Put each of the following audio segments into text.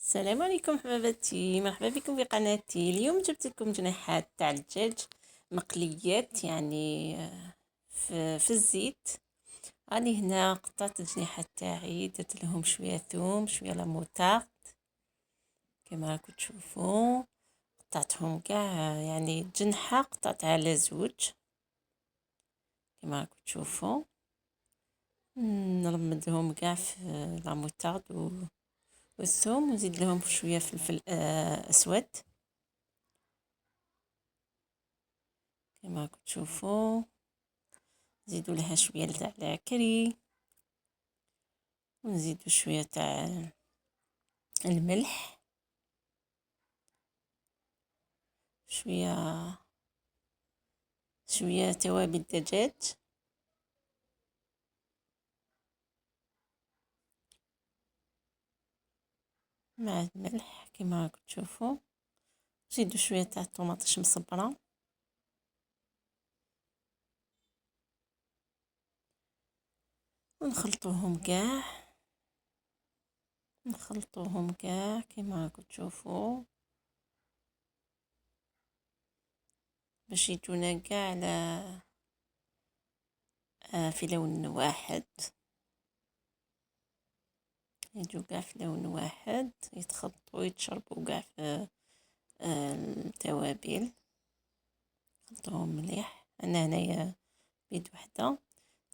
السلام عليكم حباباتي، مرحبا بكم في قناتي. اليوم جبت لكم جناحات تاع الدجاج مقليات، يعني في الزيت. راني هنا قطعت الجناحات تاعي، درت لهم شويه ثوم، شويه لاموطارد كما راكم تشوفوا. قطعتهم كاع، يعني الجنحه قطعتها على زوج كما راكم تشوفوا. نرمدهم كاع في لاموطارد والثوم، ونزيد لهم شويه فلفل اسود كما راكم تشوفوا. نزيدوا لها شويه تاع العكري، ونزيدوا شويه تاع الملح، شويه توابل الدجاج، مع الملح كما راكم تشوفوا. نزيدوا شويه تاع الطوماطيش مصبره، ونخلطوهم كاع كما راكم تشوفوا، باش يجونا كاع على في لون واحد، يجوا كاع في لون واحد، يتخلطوا يتشربوا كاع في التوابل. خلطوهم مليح. انا هنايا بيد وحده،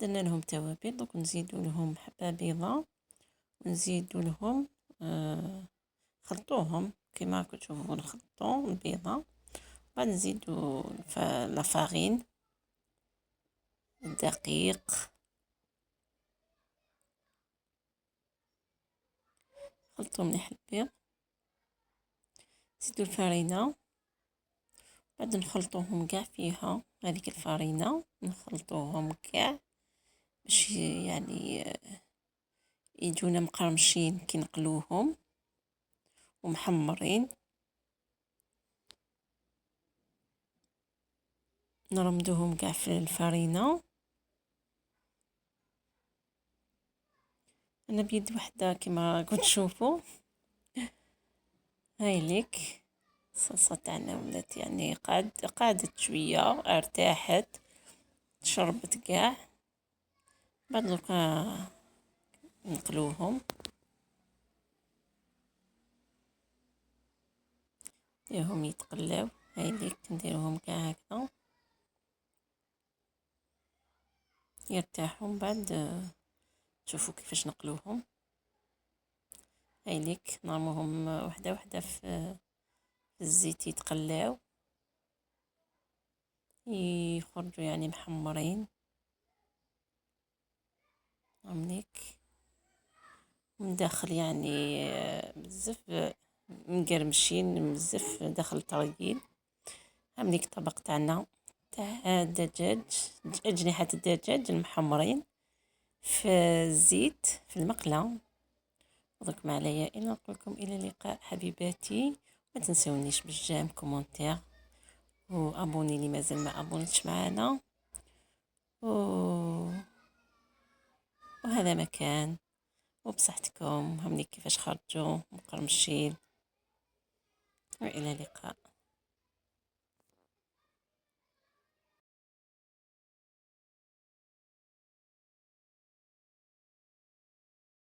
درنا لهم توابل. دوك نزيدوا لهم حبه بيضه، ونزيدوا لهم خلطوهم كما راكم تشوفوا. نخلطوا البيضه، بعد نزيدوا لافارين، الدقيق، خلطوا مليح البيض، نزيدوا الفرينه، بعد نخلطوهم كاع فيها هذيك الفرينه، نخلطوهم كاع باش يعني يجونا مقرمشين كي نقلوهم ومحمرين. نرمدوهم كاع في الفرينه. انا بيد وحده كما راكم تشوفوا. هاي ليك الصلصه تاعنا ولات يعني قعدت شويه، ارتاحت، شربت كاع. بعد دوكا نقلوهم، نديرهم يتقلاو. هاي ليك نديرهم كاع هكذا يرتاحوا. من بعد شوفوا كيفاش نقلوهم. هاي ليك نرموهم وحده وحده في الزيت يتقلاو، يخرجوا يعني محمرين. عمليك من داخل يعني بزاف مقرمشين، بزاف داخل طريين. عمليك طبق تاعنا تاع الدجاج، أجنحة الدجاج المحمرين في الزيت في المقلة. ضركم عليا إلى نقولكم إلى اللقاء حبيباتي. ما تنسونيش بالجيم كومنتير، وابوني لي مازال ما ابونتش معانا. وهذا مكان وبصحتكم. همني كيفاش خرجوا مقرمشين. والى اللقاء.